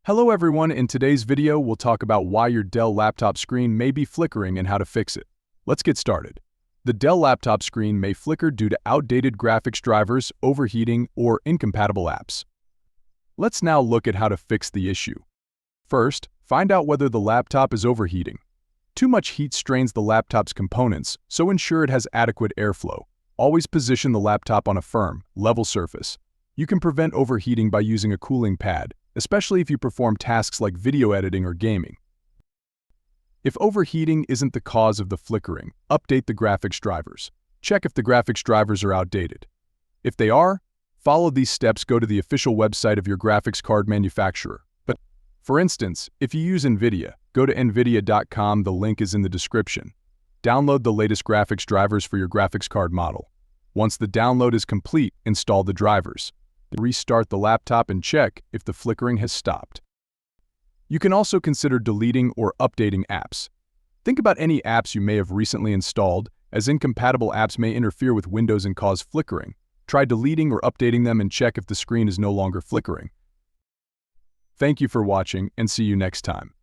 Hello everyone, in today's video we'll talk about why your Dell laptop screen may be flickering and how to fix it. Let's get started. The Dell laptop screen may flicker due to outdated graphics drivers, overheating, or incompatible apps. Let's now look at how to fix the issue. First, find out whether the laptop is overheating. Too much heat strains the laptop's components, so ensure it has adequate airflow. Always position the laptop on a firm, level surface. You can prevent overheating by using a cooling pad, especially if you perform tasks like video editing or gaming. If overheating isn't the cause of the flickering, update the graphics drivers. Check if the graphics drivers are outdated. If they are, follow these steps. Go to the official website of your graphics card manufacturer. But, for instance, if you use NVIDIA, go to nvidia.com, the link is in the description. Download the latest graphics drivers for your graphics card model. Once the download is complete, install the drivers. Restart the laptop and check if the flickering has stopped. You can also consider deleting or updating apps. Think about any apps you may have recently installed, as incompatible apps may interfere with Windows and cause flickering. Try deleting or updating them and check if the screen is no longer flickering. Thank you for watching and see you next time.